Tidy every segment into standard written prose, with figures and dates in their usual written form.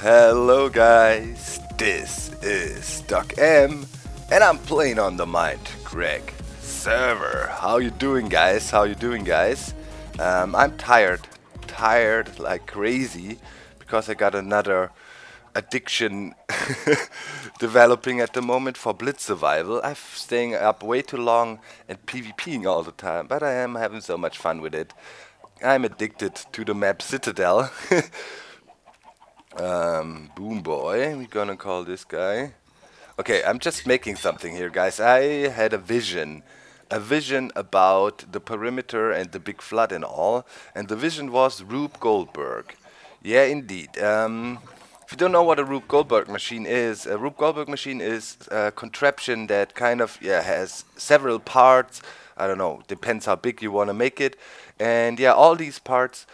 Hello guys, this is Docm and I'm playing on the Mindcrack server. How you doing guys? I'm tired like crazy because I got another addiction developing at the moment for Blitz survival. I'm staying up way too long and PvPing all the time, but I am having so much fun with it. I'm addicted to the map Citadel. Boom boy, we're gonna call this guy. Okay, I'm just making something here, guys. I had a vision about the perimeter and the big flood and all, and the vision was Rube Goldberg. Yeah, indeed. If you don't know what a Rube Goldberg machine is, a Rube Goldberg machine is a contraption that kind of has several parts. I don't know, depends how big you want to make it. And yeah, all these parts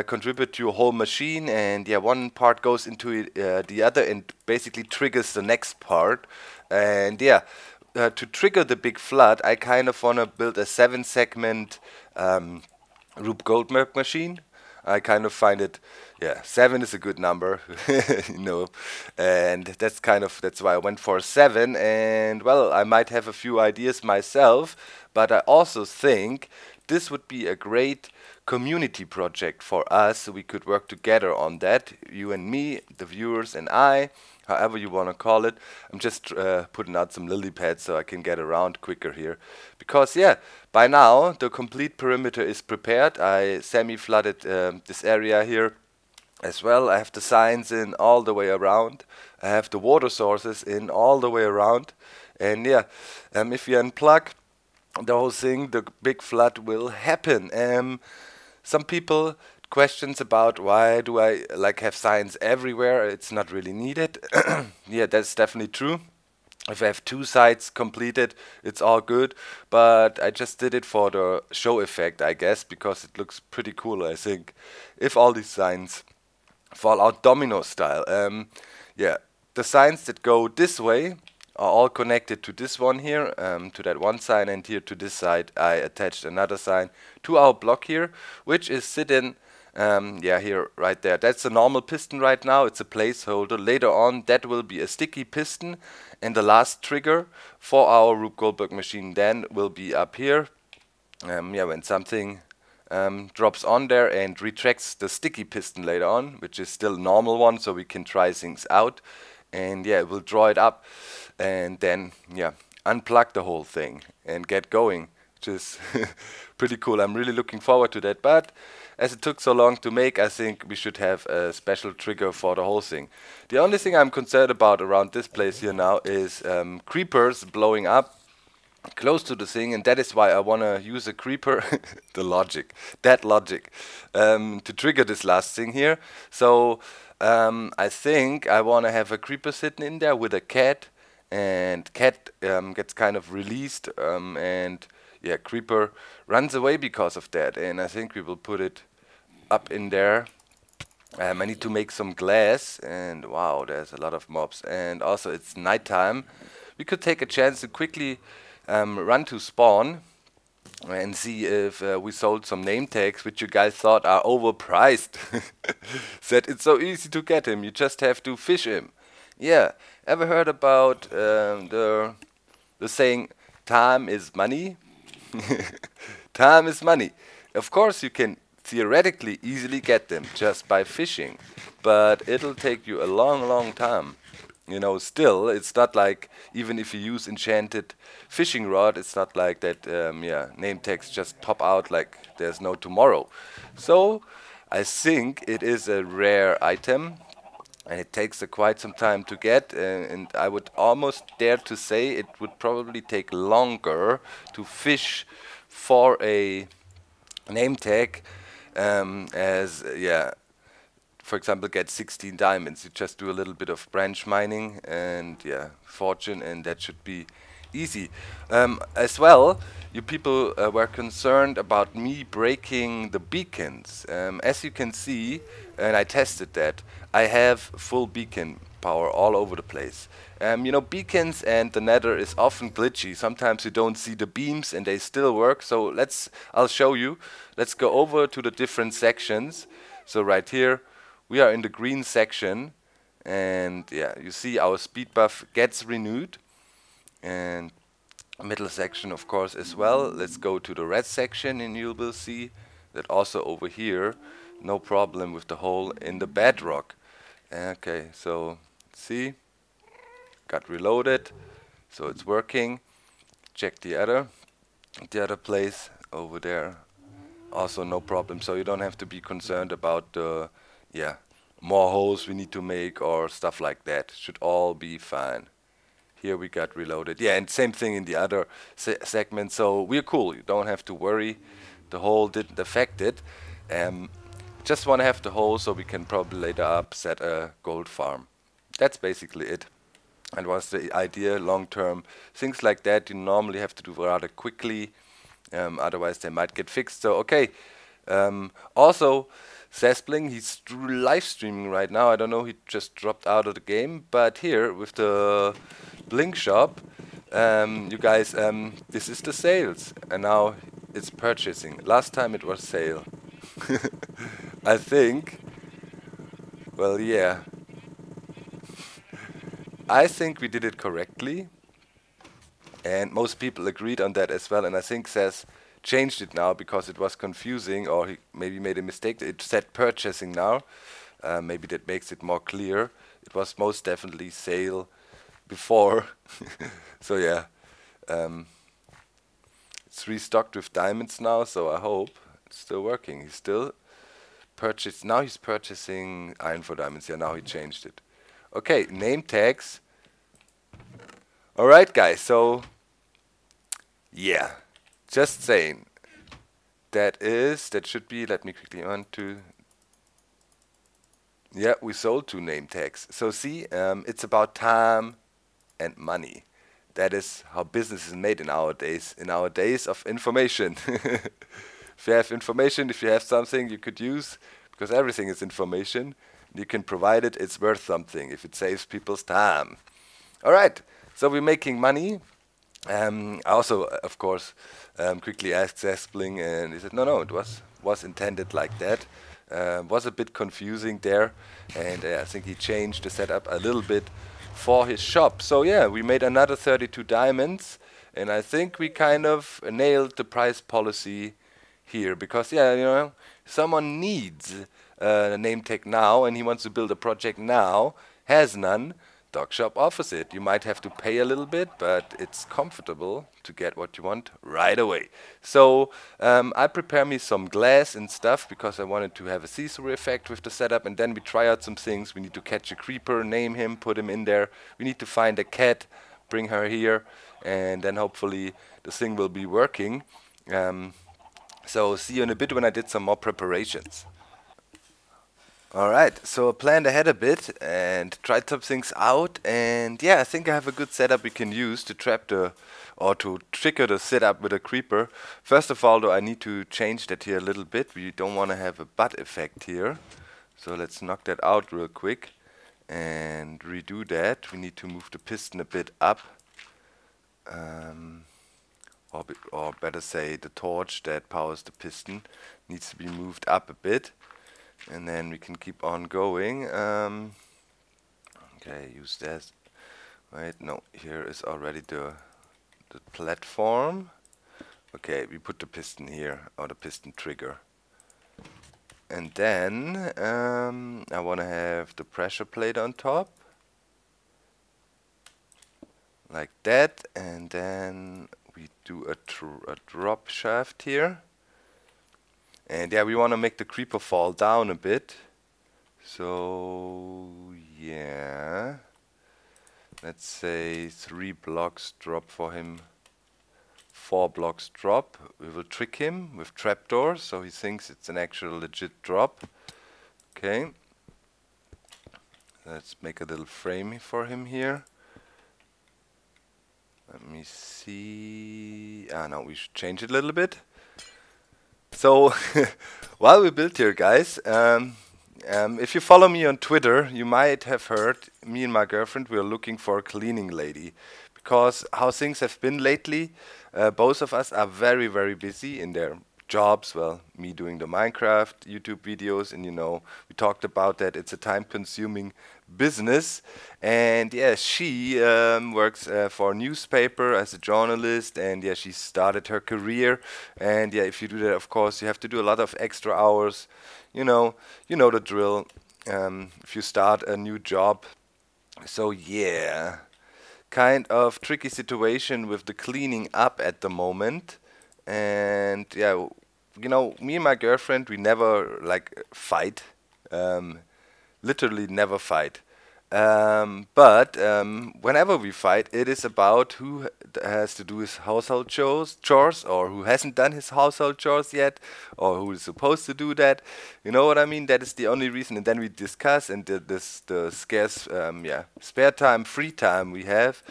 contribute to a whole machine, and yeah, one part goes into it, the other, and basically triggers the next part. And yeah, to trigger the big flood, I kind of want to build a 7-segment Rube Goldberg machine. I kind of find it, yeah, 7 is a good number, you know, and that's why I went for 7. And well, I might have a few ideas myself, but I also think this would be a great community project for us, so we could work together on that, you and me, the viewers and I, however you want to call it. I'm just putting out some lily pads so I can get around quicker here, because yeah, by now the complete perimeter is prepared. I semi-flooded this area here as well. I have the signs in all the way around. I have the water sources in all the way around, and yeah, if you unplug the whole thing, the big flood will happen. Some people questions about why do I like have signs everywhere. It's not really needed. Yeah, that's definitely true. If I have 2 sites completed, it's all good, but I just did it for the show effect, I guess, because it looks pretty cool, I think, if all these signs fall out domino style. Yeah, the signs that go this way are all connected to this one here, to that one sign, and here to this side I attached another sign to our block here, which is sitting yeah, here, right there. That's a normal piston right now, it's a placeholder. Later on that will be a sticky piston, and the last trigger for our Rube Goldberg machine then will be up here. Yeah, when something drops on there and retracts the sticky piston later on, which is still a normal one, so we can try things out. And yeah, it will draw it up and then yeah, unplug the whole thing and get going, which is pretty cool. I'm really looking forward to that, but as it took so long to make, I think we should have a special trigger for the whole thing. The only thing I'm concerned about around this place here now is creepers blowing up close to the thing, and that is why I want to use a creeper that logic to trigger this last thing here. So I think I want to have a creeper sitting in there with a cat, and cat gets kind of released, and yeah, creeper runs away because of that, and I think we will put it up in there. I need to make some glass, and wow, there's a lot of mobs, and also it's nighttime. We could take a chance to quickly run to spawn and see if we sold some name tags, which you guys thought are overpriced. Said it's so easy to get him, you just have to fish him. Yeah, ever heard about the saying, time is money? Time is money. Of course you can theoretically easily get them just by fishing, but it'll take you a long time. You know, still, it's not like, even if you use enchanted fishing rod, it's not like that, yeah, name tags just pop out like there's no tomorrow. So, I think it is a rare item, and it takes quite some time to get, and I would almost dare to say it would probably take longer to fish for a name tag, as, yeah, for example, get 16 diamonds. You just do a little bit of branch mining and yeah, fortune, and that should be easy. As well, you people were concerned about me breaking the beacons. As you can see, and I tested that, I have full beacon power all over the place. You know, beacons and the nether is often glitchy. Sometimes you don't see the beams and they still work. So I'll show you. Let's go over to the different sections. So right here, we are in the green section. And yeah, you see our speed buff gets renewed. And middle section, of course, as well. Let's go to the red section and you will see that also over here, no problem with the hole in the bedrock. Okay, so see, got reloaded, so it's working. Check the other place over there, also no problem. So you don't have to be concerned about the more holes we need to make or stuff like that. Should all be fine. Here we got reloaded. Yeah, and same thing in the other segment. So we're cool. You don't have to worry. The hole didn't affect it. Just want to have the hole so we can probably later up set a gold farm. That's basically it. And what's the idea long term? Things like that you normally have to do rather quickly. Otherwise they might get fixed. So okay. Also, Saspling, he's live streaming right now. I don't know, he just dropped out of the game. But here with the Blink shop, you guys, this is the sales, and now it's purchasing. Last time it was sale. I think, well, yeah. I think we did it correctly, and most people agreed on that as well. And I think Sas changed it now because it was confusing, or he maybe made a mistake. It said purchasing now. Maybe that makes it more clear. It was most definitely sale before. So yeah, it's restocked with diamonds now, so I hope it's still working. He's still now he's purchasing iron for diamonds. Yeah, now he changed it. Okay, name tags. Alright guys, so yeah, just saying. That should be, let me quickly yeah, we sold 2 name tags. So see, it's about time and money. That is how business is made in our days of information. If you have information, if you have something you could use, because everything is information, you can provide it, it's worth something if it saves people's time. Alright, so we're making money. I also, of course, quickly asked Saspling, and he said, no, it was intended like that. Was a bit confusing there, and I think he changed the setup a little bit for his shop. So yeah, we made another 32 diamonds, and I think we kind of nailed the price policy here, because yeah, you know, someone needs a name tag now, and he wants to build a project now, has none. Docshop offers it. You might have to pay a little bit, but it's comfortable to get what you want right away. So I prepare me some glass and stuff because I wanted to have a see-through effect with the setup, and then we try out some things. We need to catch a creeper, name him, put him in there. We need to find a cat, bring her here, and then hopefully the thing will be working. So see you in a bit when I did some more preparations. Alright, so I planned ahead a bit and tried some things out, and yeah, I think I have a good setup we can use to to trigger the setup with a creeper. First of all though, I need to change that here a little bit. We don't want to have a butt effect here. So let's knock that out real quick and redo that. We need to move the piston a bit up. Or better say the torch that powers the piston needs to be moved up a bit. And then we can keep on going. Okay, use that. Wait, no, here is already the platform. Okay, we put the piston here, or the piston trigger. And then I want to have the pressure plate on top. Like that. And then we do a drop shaft here. And yeah, we want to make the creeper fall down a bit. So yeah, let's say 3 blocks drop for him, 4 blocks drop. We will trick him with trapdoors so he thinks it's an actual legit drop. Okay, let's make a little frame for him here. Let me see. No, we should change it a little bit. So while we build here, guys, if you follow me on Twitter, you might have heard me and my girlfriend, we are looking for a cleaning lady. Because how things have been lately, both of us are very, very busy in their jobs. Well, me doing the Minecraft YouTube videos, and you know, we talked about that. It's a time-consuming business. And yeah, she works for a newspaper as a journalist, and yeah, she started her career. And yeah, if you do that, of course, you have to do a lot of extra hours. You know the drill. If you start a new job, so yeah, kind of tricky situation with the cleaning up at the moment. And yeah, me and my girlfriend, we never like fight. Um, Literally never fight. But whenever we fight, it is about who has to do his household chores, or who hasn't done his household chores yet, or who is supposed to do that. You know what I mean? That is the only reason. And then we discuss, and the scarce, spare time, free time we have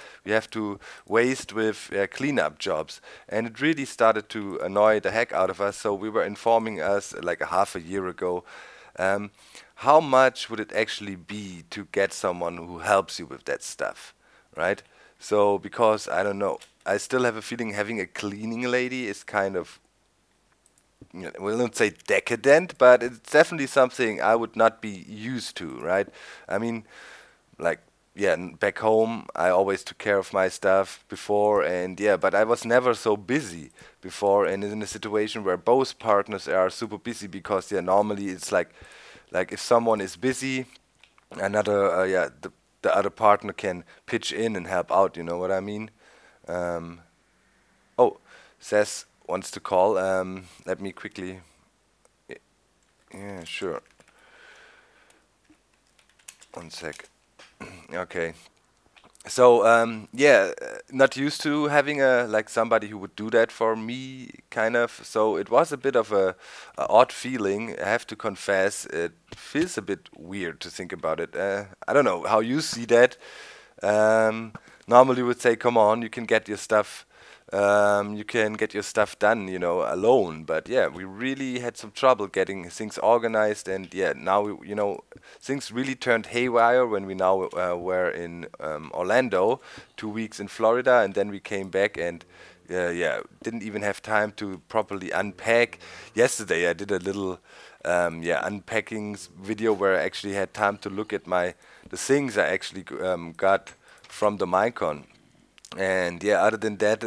to waste with cleanup jobs. And it really started to annoy the heck out of us. So we were informing us like a half a year ago. Um, how much would it actually be to get someone who helps you with that stuff, right? So, because I don't know, I still have a feeling having a cleaning lady is kind of, we'll not say decadent, but it's definitely something I would not be used to, right? I mean, like, yeah, back home, I always took care of my stuff before, and yeah, but I was never so busy before, and in a situation where both partners are super busy, because yeah, normally it's like if someone is busy, another the other partner can pitch in and help out. You know what I mean? Um, oh, Seth wants to call. Let me quickly. Yeah, sure. One sec. Okay. So yeah, not used to having somebody who would do that for me, kind of. So it was a bit of a odd feeling. I have to confess, it feels a bit weird to think about it. I don't know how you see that. Um, Normally would say, come on, you can get your stuff done, alone. But yeah, we really had some trouble getting things organized, and yeah, now things really turned haywire when we now were in Orlando, 2 weeks in Florida, and then we came back and. Yeah, didn't even have time to properly unpack. Yesterday I did a little unpacking video where I actually had time to look at the things I actually got from the Minecon. And yeah, other than that,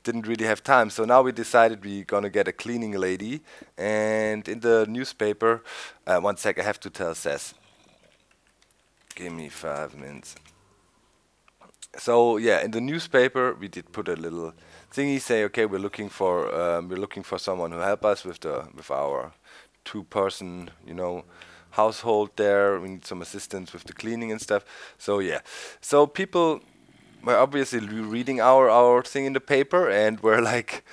didn't really have time. So now we decided we're gonna get a cleaning lady. And in the newspaper, one sec, I have to tell Seth. Give me 5 minutes. So yeah, in the newspaper we did put a little thingy, say, okay, we're looking for someone who help us with our 2-person household there. We need some assistance with the cleaning and stuff. So yeah, so people were obviously reading our thing in the paper, and we're like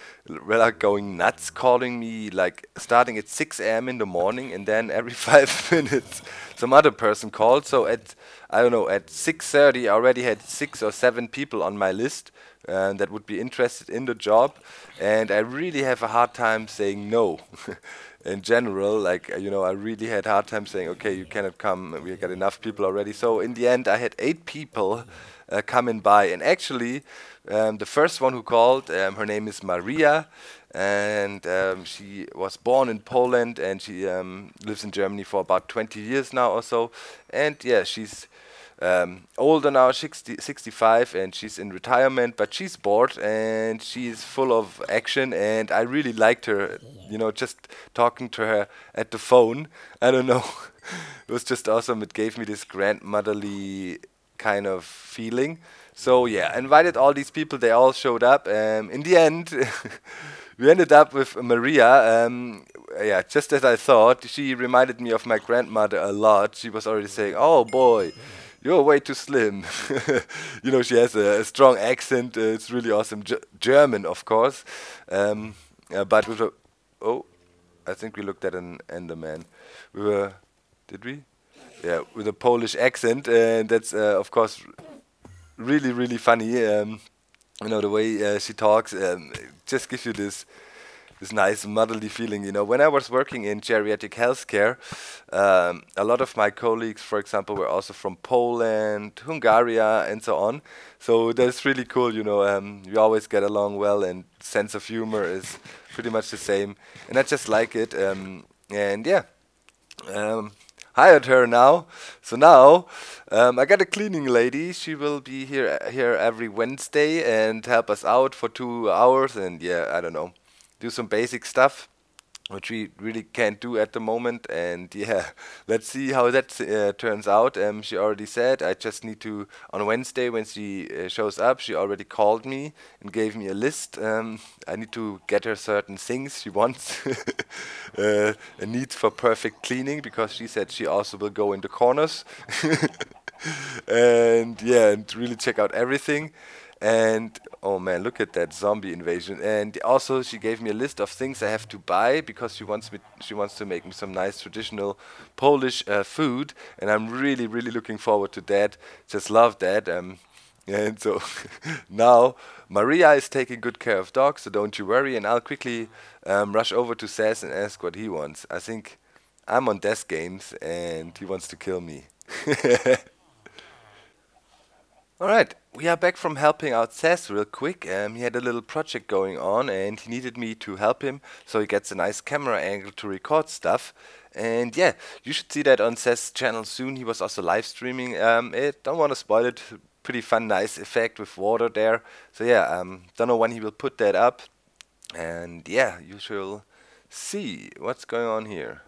going nuts, calling me like starting at 6 a.m. in the morning, and then every 5 minutes some other person called. So at 6:30 I already had 6 or 7 people on my list that would be interested in the job, and I really have a hard time saying no. In general, I really had hard time saying, okay, you cannot come, we got enough people already. So in the end I had 8 people coming by, and actually the first one who called, her name is Maria, and she was born in Poland, and she lives in Germany for about 20 years now or so. And yeah, she's older now, 65, and she's in retirement, but she's bored and she's full of action, and I really liked her, just talking to her at the phone. I don't know, it was just awesome. It gave me this grandmotherly kind of feeling. So yeah, I invited all these people, they all showed up. In the end, we ended up with Maria. Yeah, just as I thought. She reminded me of my grandmother a lot. She was already saying, oh boy, you're way too slim. She has a strong accent. It's really awesome. German, of course. But with a... Oh, I think we looked at an Enderman. Did we? Yeah, with a Polish accent. And that's, of course, really, really funny. The way she talks just gives you this this nice motherly feeling, you know. When I was working in geriatric healthcare, a lot of my colleagues, for example, were also from Poland, Hungary, and so on. So that's really cool, you know. We always get along well, and sense of humor is pretty much the same, and I just like it. And yeah, hired her now. So now I got a cleaning lady. She will be here every Wednesday and help us out for 2 hours. And yeah, I don't know, do some basic stuff, which we really can't do at the moment. And yeah, let's see how that turns out. She already said I just need to, on Wednesday when she shows up, she already called me and gave me a list. I need to get her certain things she wants and needs for perfect cleaning, because she said she also will go in the corners and yeah, and really check out everything. And oh man, look at that zombie invasion. And also she gave me a list of things I have to buy, because she wants to make me some nice traditional Polish food, and I'm really looking forward to that. Just love that. And so now Maria is taking good care of dogs, so don't you worry, and I'll quickly rush over to Saz and ask what he wants. I think I'm on desk games and he wants to kill me. Alright, we are back from helping out Saz real quick. He had a little project going on and he needed me to help him, so he gets a nice camera angle to record stuff. And yeah, you should see that on Saz's channel soon. He was also live streaming. Don't want to spoil it. Pretty fun, nice effect with water there. So yeah, don't know when he will put that up. And yeah, you shall see what's going on here.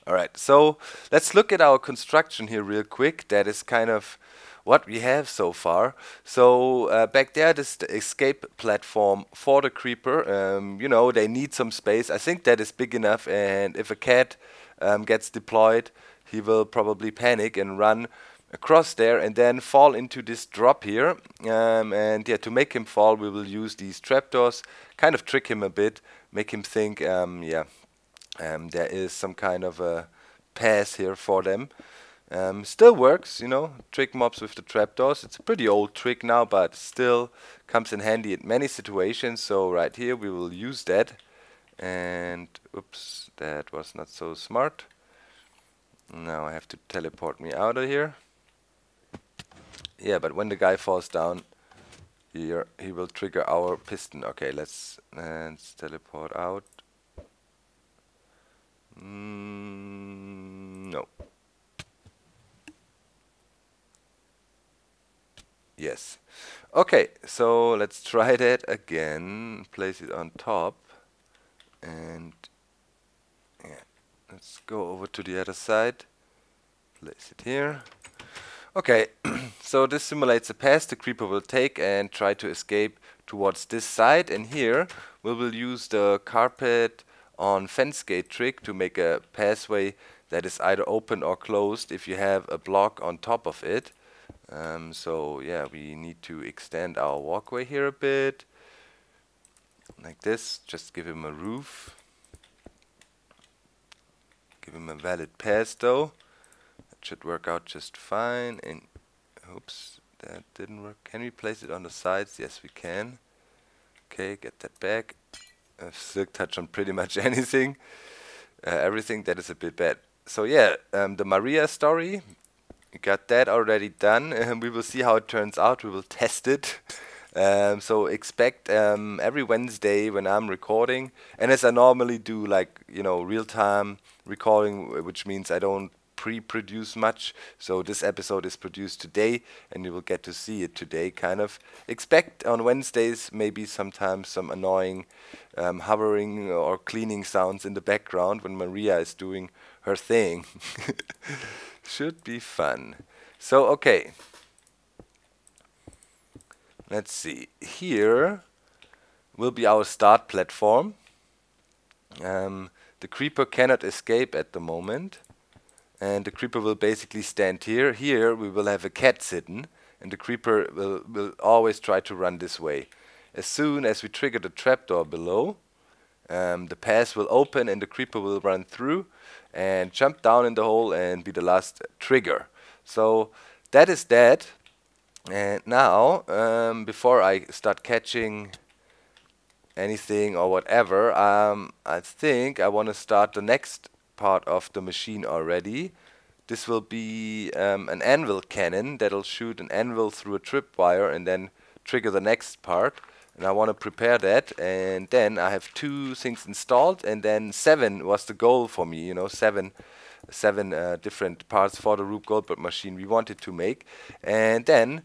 Alright, so let's look at our construction here real quick. That is kind of what we have so far. So back there, this is the escape platform for the creeper. You know, they need some space. I think that is big enough, and if a cat gets deployed, he will probably panic and run across there and then fall into this drop here. And yeah, to make him fall, we will use these trapdoors, kind of trick him a bit, make him think, there is some kind of a pass here for them. Still works, you know, trick mobs with the trapdoors. It's a pretty old trick now, but still comes in handy in many situations. So right here we will use that. And oops, that was not so smart. Now I have to teleport me out of here. Yeah, but when the guy falls down here, he will trigger our piston. Okay, let's teleport out. No. Yes. Okay, so let's try that again. Place it on top. And yeah, let's go over to the other side. Place it here. Okay, so this simulates a path the creeper will take and try to escape towards this side. And here we will use the carpet on fence gate trick to make a pathway that is either open or closed if you have a block on top of it. So yeah, we need to extend our walkway here a bit, like this. Just give him a roof. Give him a valid path though. That should work out just fine. And oops, that didn't work. Can we place it on the sides? Yes, we can. Okay, get that back. Silk touch on pretty much anything. Everything. That is a bit bad. So yeah, the Maria story. We got that already done, and we will see how it turns out. We will test it. So expect every Wednesday when I'm recording, and as I normally do, like, you know, real-time recording, which means I don't pre-produce much. So this episode is produced today, and you will get to see it today. Kind of expect on Wednesdays maybe sometimes some annoying hovering or cleaning sounds in the background when Maria is doing her thing. Should be fun. So okay, let's see. Here will be our start platform. The creeper cannot escape at the moment, and the creeper will basically stand here. Here we will have a cat sitting, and the creeper will always try to run this way. As soon as we trigger the trapdoor below, the path will open and the creeper will run through and jump down in the hole and be the last trigger. So that is that. And now, before I start catching anything or whatever, I think I want to start the next part of the machine already. This will be an anvil cannon that'll shoot an anvil through a tripwire and then trigger the next part. And I want to prepare that, and then I have 2 things installed, and then 7 was the goal for me, you know, seven different parts for the Rube Goldberg machine we wanted to make. And then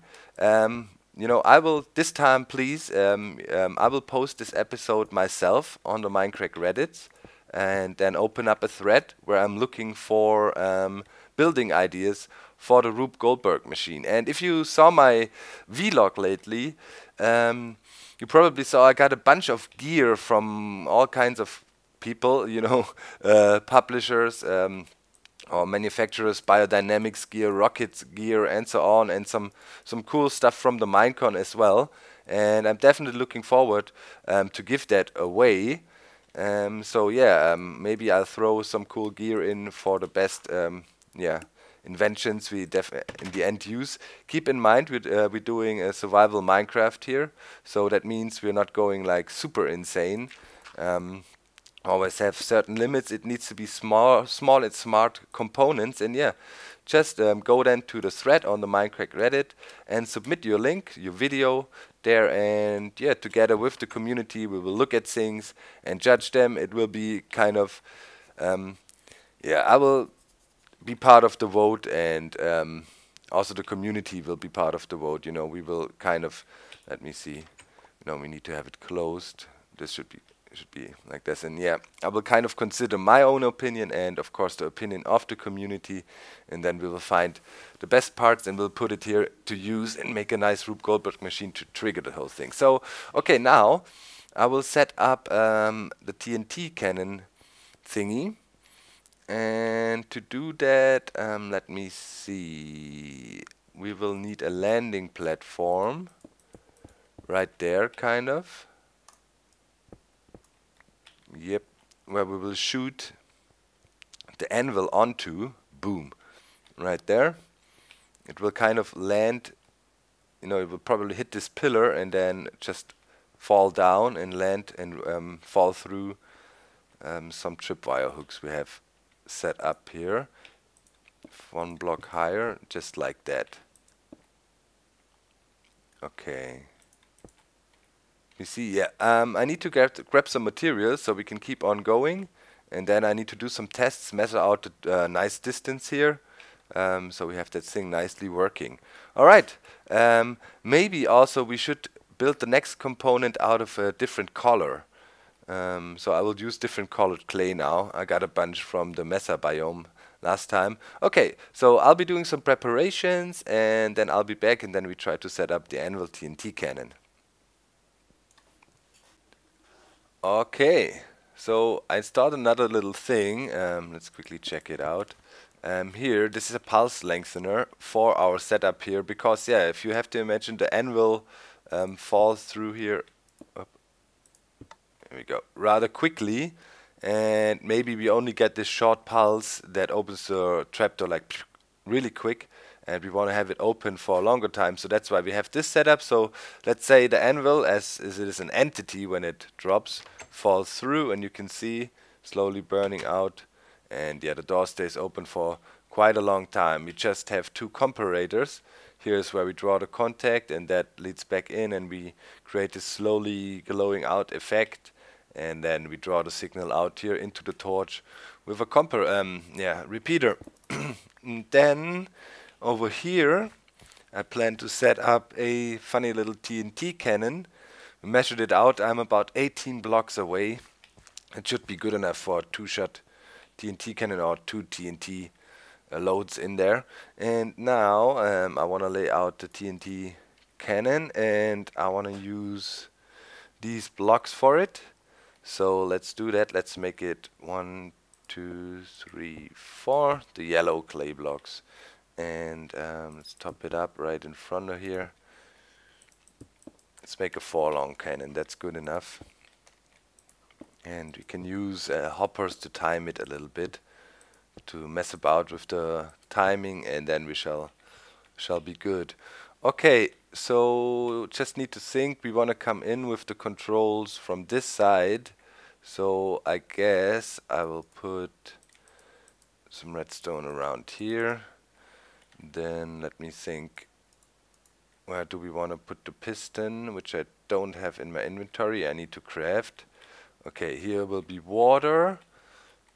you know, I will this time, please, I will post this episode myself on the Mindcrack Reddits, and then open up a thread where I'm looking for building ideas for the Rube Goldberg machine. And if you saw my vlog lately, you probably saw I got a bunch of gear from all kinds of people, you know, publishers or manufacturers, biodynamics gear, rockets gear, and so on, and some cool stuff from the Minecon as well. And I'm definitely looking forward to give that away. So yeah, maybe I'll throw some cool gear in for the best inventions we in the end use. Keep in mind we're doing a survival Minecraft here, so that means we're not going like super insane. Always have certain limits. It needs to be small and smart components. And yeah, just go then to the thread on the Mindcrack Reddit and submit your link, your video there, and yeah, together with the community we will look at things and judge them. It will be kind of I will be part of the vote, and also the community will be part of the vote. You know, we will kind of, let me see, no, we need to have it closed. This should be like this. And yeah, I will kind of consider my own opinion and of course the opinion of the community, and then we will find the best parts and we'll put it here to use and make a nice Rube Goldberg machine to trigger the whole thing. So okay, now I will set up the TNT cannon thingy, and to do that, let me see, we will need a landing platform right there, kind of. Yep, where we will shoot the anvil onto. Boom, right there. It will kind of land, you know, it will probably hit this pillar and then just fall down and land and fall through some tripwire hooks we have set up here. 1 block higher, just like that. Okay. You see, yeah, I need to grab some materials so we can keep on going, and then I need to do some tests, measure out the nice distance here, so we have that thing nicely working. Alright, maybe also we should build the next component out of a different color. So I will use different colored clay now. I got a bunch from the Mesa biome last time. Okay, so I'll be doing some preparations, and then I'll be back, and then we try to set up the anvil TNT cannon. Okay, so I installed another little thing. Let's quickly check it out. Here, this is a pulse lengthener for our setup here, because yeah, if you have to imagine the anvil falls through here. There we go, rather quickly, and maybe we only get this short pulse that opens the trapdoor like really quick, and we want to have it open for a longer time, so that's why we have this setup. So let's say the anvil, as it is an entity when it drops, falls through, and you can see slowly burning out, and yeah, the door stays open for quite a long time. We just have 2 comparators. Here's where we draw the contact, and that leads back in, and we create this slowly glowing out effect, and then we draw the signal out here into the torch with a repeater. And then over here I plan to set up a funny little TNT cannon. We measured it out. I'm about 18 blocks away. It should be good enough for a 2-shot TNT cannon or 2 TNT loads in there. And now I want to lay out the TNT cannon, and I want to use these blocks for it. So let's do that. Let's make it 1, 2, 3, 4, the yellow clay blocks. And let's top it up right in front of here. Let's make a 4-long cannon. That's good enough. And we can use hoppers to time it a little bit, to mess about with the timing, and then we shall be good. Okay, so just need to think. We want to come in with the controls from this side. So I guess I will put some redstone around here. Then let me think. Where do we want to put the piston, which I don't have in my inventory? I need to craft. Okay, here will be water.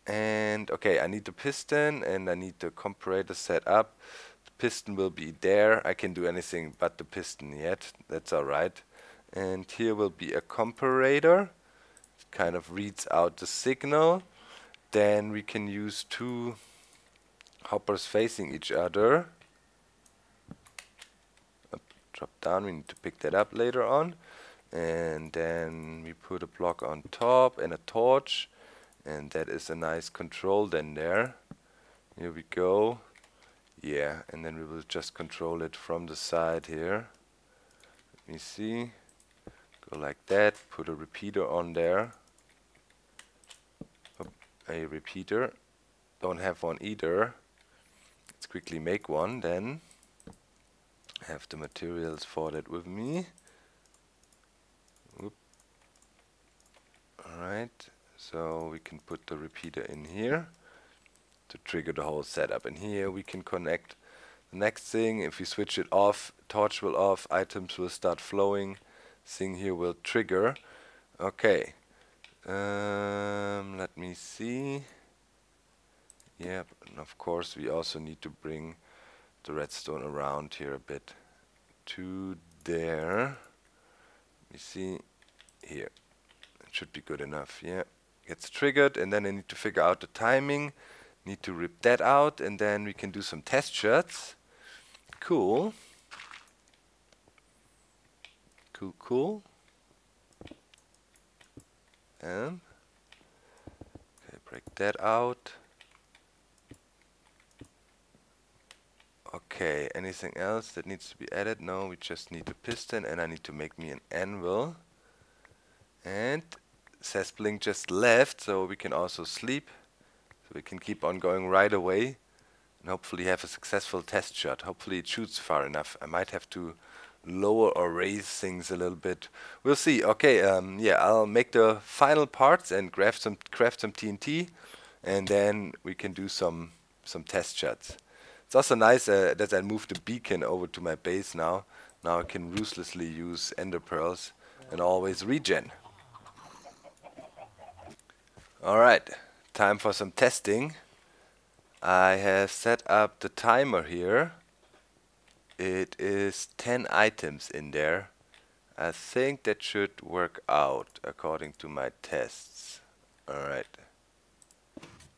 And okay, I need the piston and I need the comparator set up. The piston will be there. I can do anything but the piston yet. That's alright. And here will be a comparator. It kind of reads out the signal. Then we can use two hoppers facing each other. Up, drop down, we need to pick that up later on. And then we put a block on top and a torch. And that is a nice control then there. Here we go. Yeah, and then we will just control it from the side here. Let me see. Go like that. Put a repeater on there. A repeater. Don't have one either. Let's quickly make one then. I have the materials for that with me. Alright. So we can put the repeater in here to trigger the whole setup. And here we can connect the next thing. If we switch it off, torch will off, items will start flowing, thing here will trigger. Okay. Let me see. Yeah, and of course we also need to bring the redstone around here a bit to there. Let me see. Here. It should be good enough. Yeah. Gets triggered, and then I need to figure out the timing. Need to rip that out, and then we can do some test shots. Cool. Cool. And okay, break that out. Okay, anything else that needs to be added? No, we just need the piston, and I need to make me an anvil. And says Blink just left, so we can also sleep. So we can keep on going right away and hopefully have a successful test shot. Hopefully it shoots far enough. I might have to lower or raise things a little bit. We'll see. Okay, yeah, I'll make the final parts and craft some TNT, and then we can do some test shots. It's also nice that I moved the beacon over to my base now. Now I can ruthlessly use ender pearls and always regen. Alright, time for some testing. I have set up the timer here. It is 10 items in there. I think that should work out according to my tests. Alright.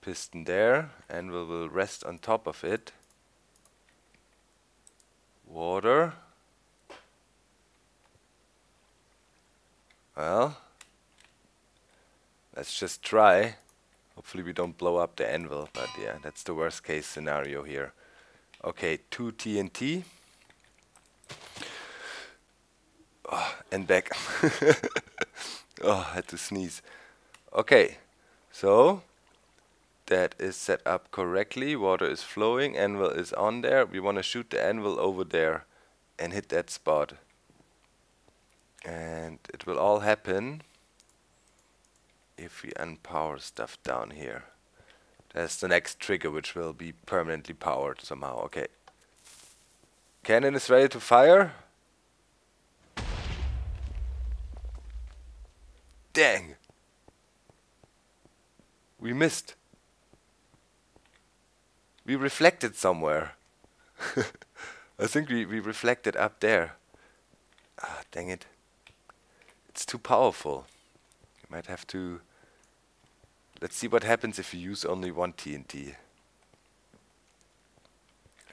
Piston there, and we will rest on top of it. Water. Well, let's just try. Hopefully we don't blow up the anvil, but yeah, that's the worst case scenario here. Okay, 2 TNT. Oh, and back. Oh, I had to sneeze. Okay, so that is set up correctly. Water is flowing, anvil is on there. We want to shoot the anvil over there and hit that spot. And it will all happen if we unpower stuff down here. That's the next trigger, which will be permanently powered somehow. Okay. Cannon is ready to fire. Dang! We missed. We reflected somewhere. I think we reflected up there. Ah, dang it. It's too powerful. You might have to... Let's see what happens if you use only one TNT.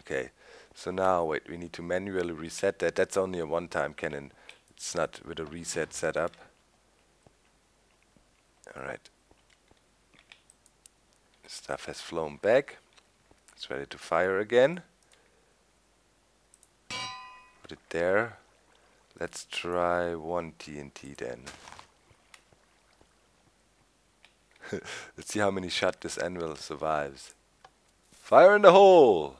Okay, so now, wait, we need to manually reset that. That's only a one-time cannon. It's not with a reset setup. Alright. Stuff has flown back. It's ready to fire again. Put it there. Let's try one TNT then. Let's see how many shots this anvil survives. Fire in the hole!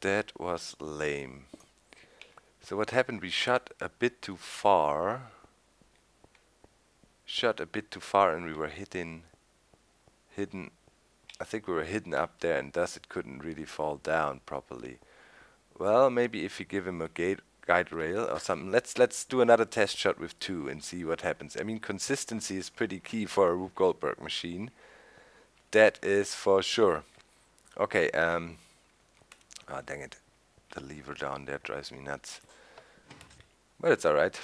That was lame. So what happened? We shot a bit too far. And we were hidden. I think we were hidden up there, and thus it couldn't really fall down properly. Well, maybe if you give him a guide rail or something. Let's do another test shot with 2 and see what happens. I mean, consistency is pretty key for a Rube Goldberg machine. That is for sure. Okay, oh dang it. The lever down there drives me nuts. But it's alright.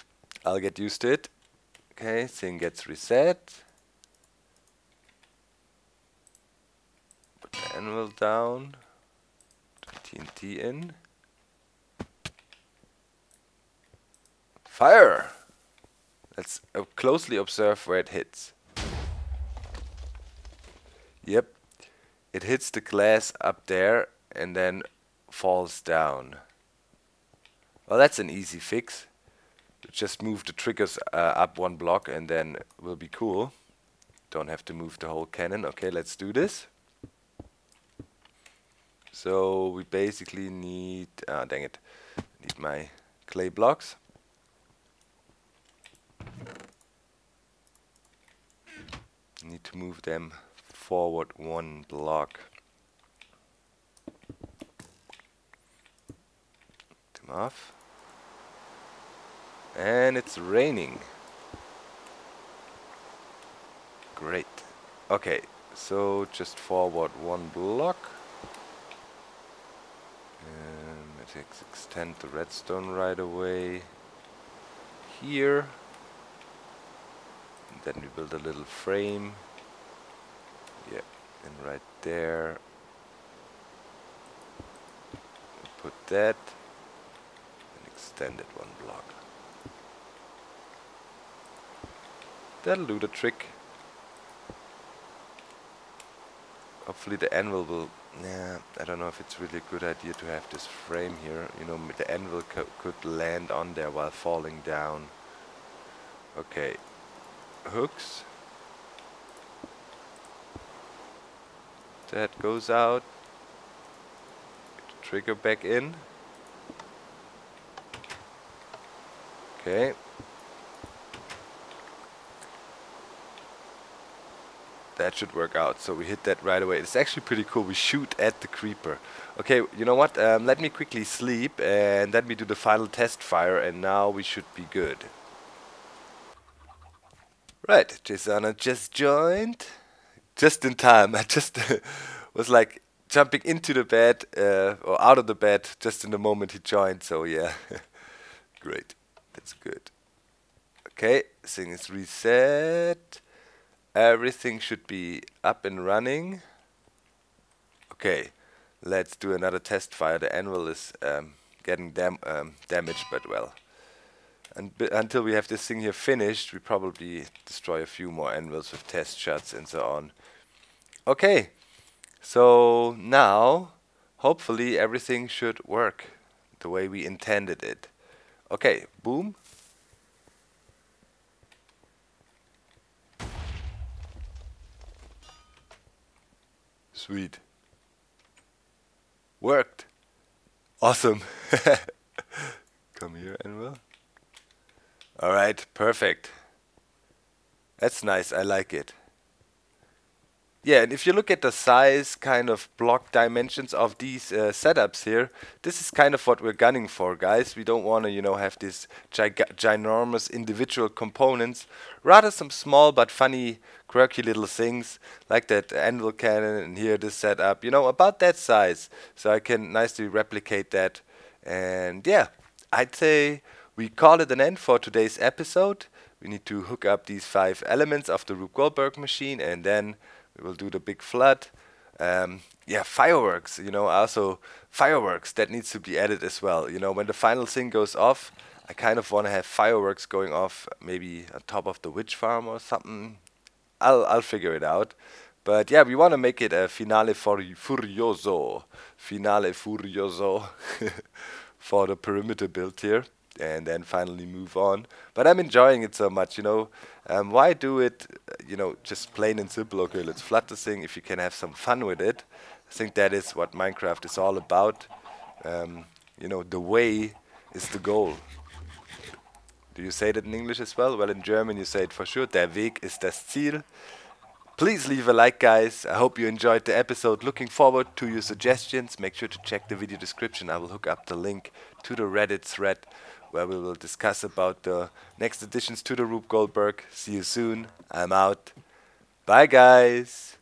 I'll get used to it. Okay, thing gets reset. Put the anvil down. Put TNT in. Fire! Let's closely observe where it hits. Yep. It hits the glass up there and then falls down. Well, that's an easy fix. Just move the triggers up 1 block and then we'll be cool. Don't have to move the whole cannon. Okay, let's do this. So we basically need, dang it, need my clay blocks. Need to move them forward 1 block. Them off. And it's raining. Great. Okay, so just forward 1 block. Let's extend the redstone right away. Here. And then we build a little frame. Yeah, and right there. Put that. And extend it 1 block. That'll do the trick. Hopefully the anvil will... Yeah, I don't know if it's really a good idea to have this frame here. You know, the anvil could land on there while falling down. Okay. Hooks. That goes out. Get the trigger back in. Okay. That should work out. So we hit that right away. It's actually pretty cool. We shoot at the creeper. Okay, you know what? Let me quickly sleep and let me do the final test fire, and now we should be good. Right, Jasana just joined. Just in time. I just was like jumping into the bed or out of the bed just in the moment he joined. So yeah, great. That's good. Okay, thing is reset. Everything should be up and running. Okay, let's do another test fire. The anvil is getting damaged, but well. Until we have this thing here finished, we probably destroy a few more anvils with test shots and so on. Okay, so now, hopefully everything should work the way we intended it. Okay, boom. Sweet. Worked. Awesome. Come here, anvil. Alright, perfect. That's nice, I like it. Yeah, and if you look at the size, kind of block dimensions of these setups here, this is kind of what we're gunning for, guys. We don't want to, you know, have these ginormous individual components. Rather some small but funny, quirky little things, like that anvil cannon and here this setup, you know, about that size. So I can nicely replicate that. And yeah, I'd say we call it an end for today's episode. We need to hook up these 5 elements of the Rube Goldberg machine, and then we will do the big flood. Yeah, fireworks, you know, also fireworks, that needs to be added as well. You know, when the final thing goes off, I kind of want to have fireworks going off, maybe on top of the witch farm or something. I'll figure it out. But yeah, we want to make it a finale furioso. Finale furioso for the perimeter build here. And then finally move on. But I'm enjoying it so much, you know. Why do it, you know, just plain and simple? Okay, let's flood this thing if you can have some fun with it. I think that is what Minecraft is all about. You know, the way is the goal. Do you say that in English as well? Well, in German you say it for sure. Der Weg ist das Ziel. Please leave a like, guys. I hope you enjoyed the episode. Looking forward to your suggestions. Make sure to check the video description. I will hook up the link to the Reddit thread where we will discuss about the next additions to the Rube Goldberg. See you soon. I'm out. Bye, guys.